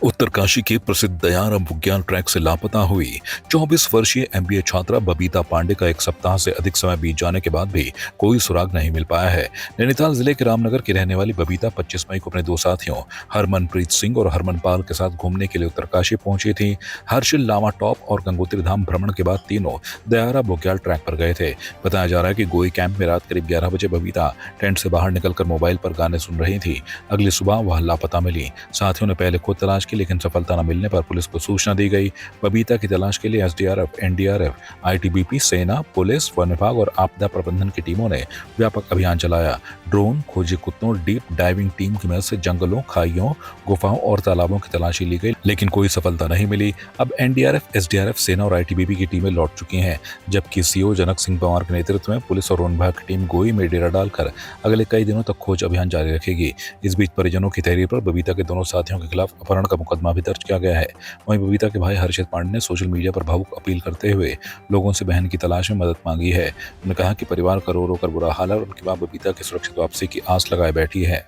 उत्तरकाशी के प्रसिद्ध दयाराम बुग्याल ट्रैक से लापता हुई 24 वर्षीय एमबीए छात्रा बबीता पांडे का एक सप्ताह से अधिक समय बीत जाने के बाद भी कोई सुराग नहीं मिल पाया है। नैनीताल जिले के रामनगर की रहने वाली बबीता 25 मई को अपने दो साथियों हरमनप्रीत सिंह और हरमनपाल के साथ घूमने के लिए उत्तरकाशी पहुंची थी। हर्षिल लामा टॉप और गंगोत्री धाम भ्रमण के बाद तीनों दयारा बुग्याल ट्रैक पर गए थे। बताया जा रहा है कि गोई कैंप में रात करीब 11 बजे बबीता टेंट से बाहर निकलकर मोबाइल पर गाने सुन रही थी। अगली सुबह वह लापता मिली। साथियों ने पहले खुद तलाश की, लेकिन सफलता न मिलने पर पुलिस को सूचना दी गई। बबीता की तलाश के लिए एसडीआरएफ, एनडीआरएफ, आईटीबीपी, सेना, पुलिस, वन विभाग और आपदा प्रबंधन की टीमों ने व्यापक अभियान चलाया। ड्रोन, खोजी कुत्तों, डीप डाइविंग टीम की मदद से जंगलों, खाइयों, गुफाओं और तालाबों की तलाशी ली गई, लेकिन कोई सफलता नहीं मिली। अब एनडीआरएफ, एसडीआरएफ, सेना और आईटीबीपी की टीमें लौट चुकी हैं, जबकि सीओ जनक सिंह पवार के नेतृत्व में पुलिस और वन विभाग की टीम गोई में डेरा डालकर अगले कई दिनों तक खोज अभियान जारी रखेगी। इस बीच परिजनों की तहरीर पर बबीता के दोनों साथियों के खिलाफ अपहरण का मुकदमा भी दर्ज किया गया है। वहीं बबीता के भाई हर्षित पांडे ने सोशल मीडिया पर भावुक अपील करते हुए लोगों से बहन की तलाश में मदद मांगी है। उन्होंने कहा कि परिवार का रो रो कर बुरा हाल है और उनकी मां बबीता की सुरक्षित वापसी की आस लगाए बैठी है।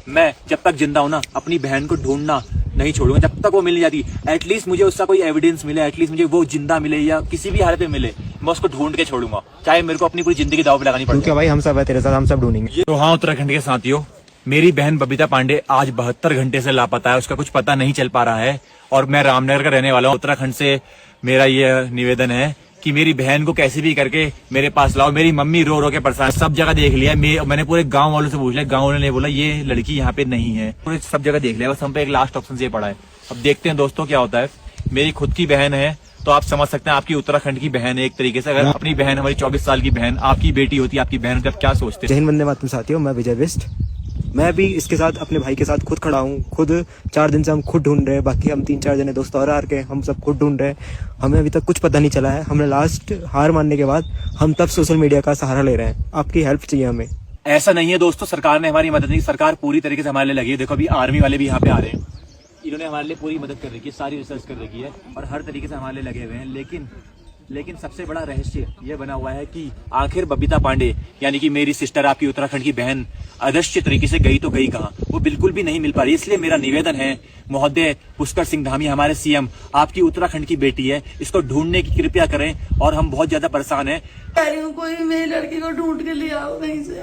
मैं जब तक जिंदा हूं ना, अपनी बहन को ढूंढना नहीं छोड़ूंगा जब तक वो मिल नहीं जाती। एटलीस्ट मुझे उसका कोई एविडेंस मिले, एटलीस्ट मुझे वो जिंदा मिले या किसी भी हालत में मिले, मैं उसको ढूंढ के छोड़ूंगा, चाहे मेरे को अपनी पूरी जिंदगी दांव पे लगानी पड़े। क्योंकि भाई हम सब है तेरे साथ, हम सब ढूंढेंगे। तो हाँ उत्तराखंड के साथियों, मेरी बहन बबीता पांडे आज 72 घंटे से लापता है, उसका कुछ पता नहीं चल पा रहा है। और मैं रामनगर का रहने वाला हूँ। उत्तराखंड से मेरा ये निवेदन है कि मेरी बहन को कैसे भी करके मेरे पास लाओ। मेरी मम्मी रो रो के परेशान, सब जगह देख लिया, मैंने पूरे गांव वालों से पूछ लिया, गांव वालों ने बोला ये लड़की यहाँ पे नहीं है। पूरे सब जगह देख लिया, बस हम पे एक लास्ट ऑप्शन ये पड़ा है। अब देखते हैं दोस्तों क्या होता है। मेरी खुद की बहन है तो आप समझ सकते हैं, आपकी उत्तराखंड की बहन है एक तरीके से। अगर अपनी बहन, हमारी 24 साल की बहन आपकी बेटी होती, आपकी बहन, जब क्या सोचते। जय हिंद, वंदे मातरम साथियों, मैं विजय बिस्ट। मैं भी इसके साथ अपने भाई के साथ खुद खड़ा हूँ। खुद 4 दिन से हम खुद ढूंढ रहे हैं, बाकी हम 3-4 जने दोस्त और आ के हम सब खुद ढूंढ रहे हैं। हमें अभी तक कुछ पता नहीं चला है। हमने लास्ट हार मानने के बाद हम तब सोशल मीडिया का सहारा ले रहे हैं। आपकी हेल्प चाहिए हमें। ऐसा नहीं है दोस्तों, सरकार ने हमारी मदद नहीं, सरकार पूरी तरीके से हमारे लिए लगी है। देखो अभी आर्मी वाले भी यहाँ पे आ रहे हैं, इन्होंने हमारे लिए पूरी मदद कर रखी है, सारी रिसर्च कर रखी है और हर तरीके से हमारे लिए लगे हुए हैं। लेकिन सबसे बड़ा रहस्य ये बना हुआ है कि आखिर बबीता पांडे यानी कि मेरी सिस्टर, आपकी उत्तराखंड की बहन, अदृश्य तरीके से गई तो गई कहाँ, वो बिल्कुल भी नहीं मिल पा रही। इसलिए मेरा निवेदन है महोदय पुष्कर सिंह धामी, हमारे सीएम, आपकी उत्तराखंड की बेटी है, इसको ढूंढने की कृपया करें और हम बहुत ज्यादा परेशान हैं। कह रही हूँ कोई मेरी लड़की को ढूंढ के ले आओ कहीं से।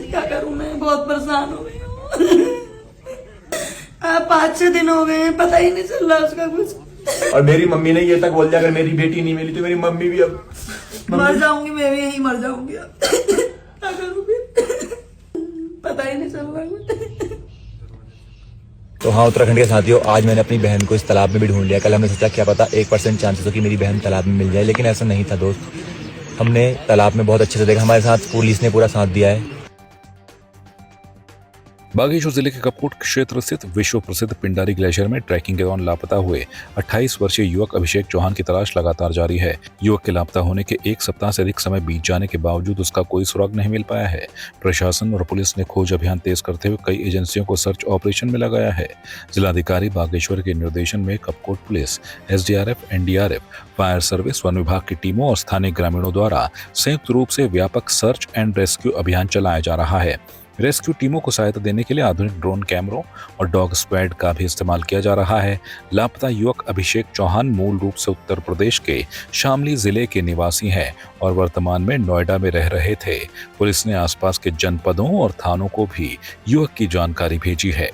क्या करूँ, मैं बहुत परेशान हो गई हूँ। 5-6 दिन हो गए हैं, पता ही नहीं चल रहा उसका कुछ। और मेरी मम्मी ने ये तक बोल दिया अगर मेरी बेटी नहीं मिली तो मेरी मम्मी भी अब मर जाऊंगी, मैं भी यहीं मर जाऊंगी। क्या करूँ फिर, पता ही नहीं चल रहा। तो हाँ उत्तराखंड के साथियों, आज मैंने अपनी बहन को इस तालाब में भी ढूंढ लिया। कल हमने सोचा क्या पता 1% चांसेस हो कि मेरी बहन तालाब में मिल जाए, लेकिन ऐसा नहीं था दोस्त। हमने तालाब में बहुत अच्छे से देखा, हमारे साथ पुलिस ने पूरा साथ दिया है। बागेश्वर जिले के कपकोट क्षेत्र स्थित विश्व प्रसिद्ध पिंडारी ग्लेशियर में ट्रैकिंग के दौरान लापता हुए 28 वर्षीय युवक अभिषेक चौहान की तलाश लगातार जारी है। युवक के लापता होने के एक सप्ताह से अधिक समय बीत जाने के बावजूद उसका कोई सुराग नहीं मिल पाया है। प्रशासन और पुलिस ने खोज अभियान तेज करते हुए कई एजेंसियों को सर्च ऑपरेशन में लगाया है। जिलाधिकारी बागेश्वर के निर्देशन में Kapkot police, SDRF, NDRF, fire service, one विभाग की टीमों और स्थानीय ग्रामीणों द्वारा संयुक्त रूप से व्यापक सर्च एंड रेस्क्यू अभियान चलाया जा रहा है। रेस्क्यू टीमों को सहायता देने के लिए आधुनिक ड्रोन कैमरों और डॉग स्क्वाड का भी इस्तेमाल किया जा रहा है। लापता युवक अभिषेक चौहान मूल रूप से उत्तर प्रदेश के शामली जिले के निवासी हैं और वर्तमान में नोएडा में रह रहे थे। पुलिस ने आसपास के जनपदों और थानों को भी युवक की जानकारी भेजी है।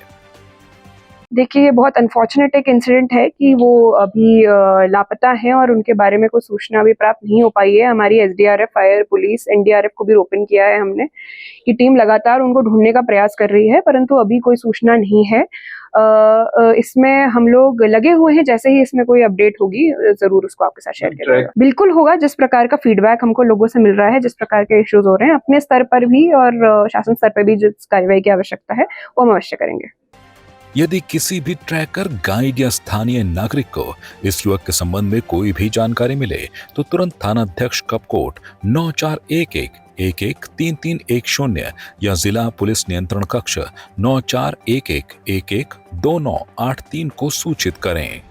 देखिए, ये बहुत अनफॉर्चुनेट एक इंसिडेंट है कि वो अभी लापता हैं और उनके बारे में कोई सूचना अभी प्राप्त नहीं हो पाई है। हमारी एसडीआरएफ, फायर, पुलिस, एनडीआरएफ को भी ओपन किया है हमने कि टीम लगातार उनको ढूंढने का प्रयास कर रही है, परंतु अभी कोई सूचना नहीं है। इसमें हम लोग लगे हुए हैं, जैसे ही इसमें कोई अपडेट होगी जरूर उसको आपके साथ शेयर करेंगे। बिल्कुल होगा, जिस प्रकार का फीडबैक हमको लोगों से मिल रहा है, जिस प्रकार के इश्यूज हो रहे हैं, अपने स्तर पर भी और शासन स्तर पर भी जिस कार्रवाई की आवश्यकता है वो हम अवश्य करेंगे। यदि किसी भी ट्रैकर, गाइड या स्थानीय नागरिक को इस युवक के संबंध में कोई भी जानकारी मिले तो तुरंत थानाध्यक्ष कपकोट 9411113310 या जिला पुलिस नियंत्रण कक्ष 9411112983 को सूचित करें।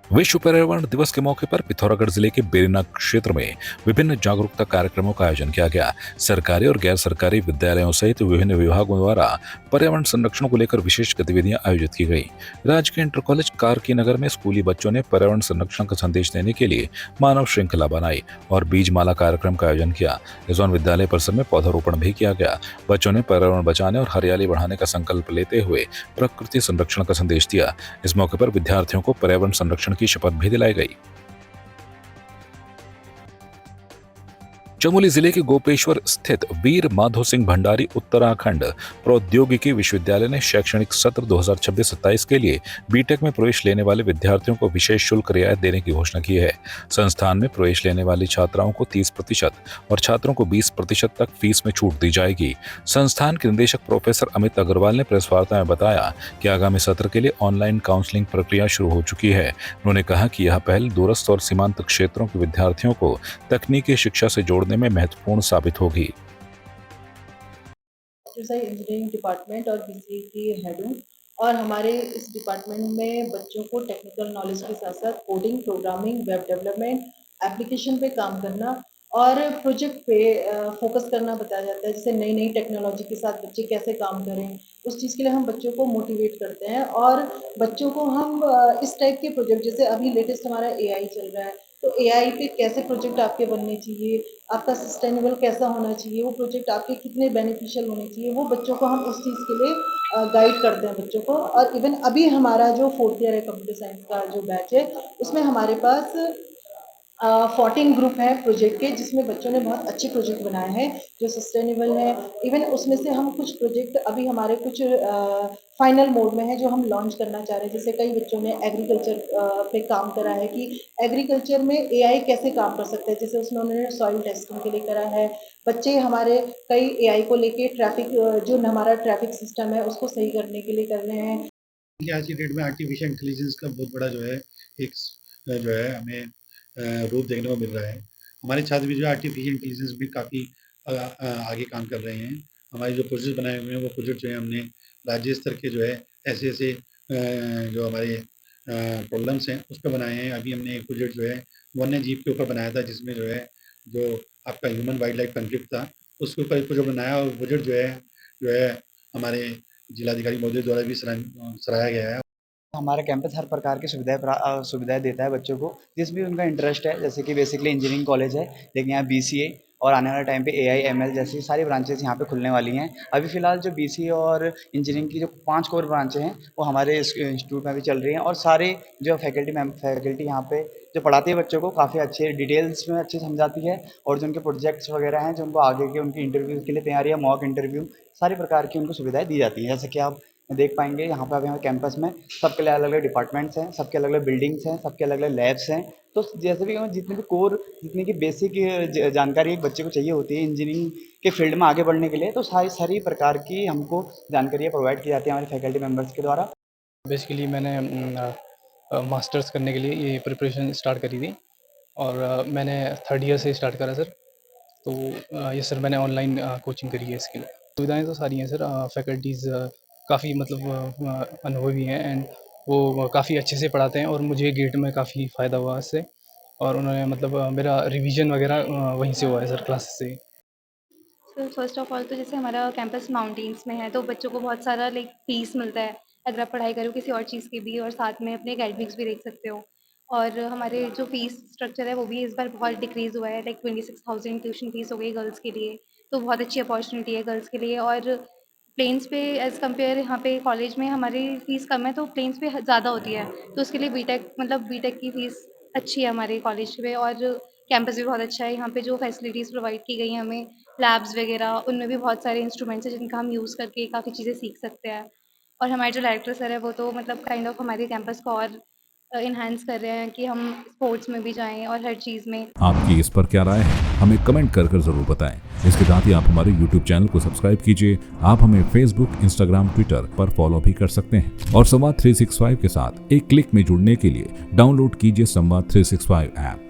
विश्व पर्यावरण दिवस के मौके पर पिथौरागढ़ जिले के बेरिना क्षेत्र में विभिन्न जागरूकता कार्यक्रमों का आयोजन किया गया। सरकारी और गैर सरकारी विद्यालयों सहित विभिन्न विभागों द्वारा पर्यावरण संरक्षण को लेकर विशेष गतिविधियां आयोजित की गई। राजकीय इंटर कॉलेज कारकी नगर में स्कूली बच्चों ने पर्यावरण संरक्षण का संदेश देने के लिए मानव श्रृंखला बनाई और बीज माला कार्यक्रम का आयोजन किया। इस दौरान विद्यालय परिसर में पौधारोपण भी किया गया। बच्चों ने पर्यावरण बचाने और हरियाली बढ़ाने का संकल्प लेते हुए प्रकृति संरक्षण का संदेश दिया। इस मौके पर विद्यार्थियों को पर्यावरण संरक्षण की शपथ भी दिलाई गई। चमोली जिले के गोपेश्वर स्थित वीर माधो सिंह भंडारी उत्तराखंड प्रौद्योगिकी विश्वविद्यालय ने शैक्षणिक सत्र 2026-27 के लिए बीटेक में प्रवेश लेने वाले विद्यार्थियों को विशेष शुल्क रियायत देने की घोषणा की है। संस्थान में प्रवेश लेने वाली छात्राओं को 30% और छात्रों को 20% तक फीस में छूट दी जाएगी। संस्थान के निदेशक प्रोफेसर अमित अग्रवाल ने प्रेस वार्ता में बताया कि आगामी सत्र के लिए ऑनलाइन काउंसलिंग प्रक्रिया शुरू हो चुकी है। उन्होंने कहा कि यह पहल दूरस्थ और सीमांत क्षेत्रों के विद्यार्थियों को तकनीकी शिक्षा से जोड़ने में महत्वपूर्ण साबित होगी। इंजीनियरिंग डिपार्टमेंट और बीसीए की हेड हूँ और हमारे इस डिपार्टमेंट में बच्चों को टेक्निकल नॉलेज के साथ साथ coding, programming, web development, application पे काम करना और प्रोजेक्ट पे फोकस करना बताया जाता है। जैसे नई नई टेक्नोलॉजी के साथ बच्चे कैसे काम करें, उस चीज़ के लिए हम बच्चों को मोटिवेट करते हैं और बच्चों को हम इस टाइप के प्रोजेक्ट, जैसे अभी लेटेस्ट हमारा एआई चल रहा है, तो एआई पे कैसे प्रोजेक्ट आपके बनने चाहिए, आपका सस्टेनेबल कैसा होना चाहिए, वो प्रोजेक्ट आपके कितने बेनिफिशियल होने चाहिए, वो बच्चों को हम उस चीज़ के लिए गाइड करते हैं बच्चों को। और इवन अभी हमारा जो 4th ईयर है कंप्यूटर साइंस का जो बैच है, उसमें हमारे पास 14 ग्रुप है प्रोजेक्ट के, जिसमें बच्चों ने बहुत अच्छे प्रोजेक्ट बनाए हैं जो सस्टेनेबल है। इवन उसमें से हम कुछ प्रोजेक्ट अभी हमारे कुछ फाइनल मोड में है जो हम लॉन्च करना चाह रहे हैं। जैसे कई बच्चों ने एग्रीकल्चर पे काम करा है कि एग्रीकल्चर में एआई कैसे काम कर सकता है, जैसे उसमें उन्होंने सॉइल टेस्टिंग के लिए करा है। बच्चे हमारे कई एआई को लेके ट्रैफिक, जो हमारा ट्रैफिक सिस्टम है उसको सही करने के लिए कर रहे हैं। आज की डेट में आर्टिफिशियल इंटेलिजेंस का बहुत बड़ा जो है एक जो है हमें रूप देखने को मिल रहा है। हमारे छात्र भी जो आर्टिफिशियल इंटेलिजेंस में काफ़ी आगे काम कर रहे हैं। हमारे जो प्रोजेक्ट बनाए हुए हैं वो प्रोजेक्ट जो है हमने राज्य स्तर के जो है ऐसे जो हमारे प्रॉब्लम्स हैं उस पर बनाए हैं। अभी हमने एक प्रोजेक्ट जो है वन्य जीव के ऊपर बनाया था, जिसमें जो है जो आपका ह्यूमन वाइल्ड लाइफ कॉन्फ्लिक्ट था उसके ऊपर एक प्रोजेक्ट बनाया और प्रोजेक्ट जो है हमारे जिलाधिकारी महोदय द्वारा भी सराहा गया है। हमारा कैंपस हर प्रकार की सुविधाएं देता है बच्चों को जिसमें उनका इंटरेस्ट है। जैसे कि बेसिकली इंजीनियरिंग कॉलेज है, लेकिन यहाँ बीसीए और आने वाले टाइम पे एआई एमएल जैसी सारी ब्रांचेस यहाँ पे खुलने वाली हैं। अभी फ़िलहाल जो बीसीए और इंजीनियरिंग की जो 5 कोर ब्रांचें हैं वो हमारे इंस्टीट्यूट में भी चल रही हैं और सारे जो फैकल्टी यहाँ पे जो पढ़ाती है बच्चों को काफ़ी अच्छे डिटेल्स में अच्छे समझाती है और जो उनके प्रोजेक्ट्स वगैरह हैं जो उनको आगे के उनकी इंटरव्यू के लिए तैयारी है, मॉक इंटरव्यू, सारी प्रकार की उनको सुविधाएँ दी जाती हैं। जैसे कि आप देख पाएंगे यहाँ पे अभी हमारे कैंपस में सबके लिए अलग अलग डिपार्टमेंट्स हैं, सबके अलग अलग बिल्डिंग्स हैं, सबके अलग अलग लैब्स हैं। तो जैसे भी जितने भी कोर, जितनी की बेसिक जानकारी एक बच्चे को चाहिए होती है इंजीनियरिंग के फील्ड में आगे बढ़ने के लिए, तो सारी प्रकार की हमको जानकारियाँ प्रोवाइड की जाती है हमारे फैकल्टी मेम्बर्स के द्वारा। बेसिकली मैंने मास्टर्स करने के लिए ये प्रिपरेशन स्टार्ट करी थी और मैंने 3rd ईयर से स्टार्ट करा सर। तो ये सर मैंने ऑनलाइन कोचिंग करी है इसके लिए। सुविधाएँ तो सारी हैं सर, फैकल्टीज़ काफ़ी मतलब अनुभवी हैं एंड वो काफ़ी अच्छे से पढ़ाते हैं और मुझे गेट में काफ़ी फ़ायदा हुआ इससे और उन्होंने मतलब मेरा रिवीजन वगैरह वहीं से हुआ है सर, क्लासेस से। सर फर्स्ट ऑफ ऑल तो जैसे हमारा कैंपस माउंटेन्स में है तो बच्चों को बहुत सारा लाइक पीस मिलता है अगर आप पढ़ाई करो किसी और चीज़ की भी, और साथ में अपने एकेडमिक्स भी देख सकते हो। और हमारे जो फीस स्ट्रक्चर है वो भी इस बार बहुत डिक्रीज़ हुआ है, लाइक 26,000 ट्यूशन फीस हो गई गर्ल्स के लिए, तो बहुत अच्छी अपॉर्चुनिटी है गर्ल्स के लिए। और प्लेन्स पे एज़ कम्पेयर यहाँ पे कॉलेज में हमारी फ़ीस कम है तो प्लेन्स पे ज़्यादा होती है, तो उसके लिए बीटेक की फ़ीस अच्छी है हमारे कॉलेज में। और कैंपस भी बहुत अच्छा है, यहाँ पे जो फैसिलिटीज़ प्रोवाइड की गई हैं हमें, लैब्स वगैरह, उनमें भी बहुत सारे इंस्ट्रूमेंट्स हैं जिनका हम यूज़ करके काफ़ी चीज़ें सीख सकते हैं। और हमारे जो डायरेक्टर सर है वो तो मतलब काइंड ऑफ हमारे कैंपस को और इन्हांस कर रहे हैं कि हम स्पोर्ट्स में भी जाएं और हर चीज़ में। आपकी इस पर क्या राय है, हमें कमेंट कर जरूर बताएं। इसके साथ ही आप हमारे YouTube चैनल को सब्सक्राइब कीजिए। आप हमें Facebook, Instagram, Twitter पर फॉलो भी कर सकते हैं और संवाद 365 के साथ एक क्लिक में जुड़ने के लिए डाउनलोड कीजिए संवाद 365 ऐप।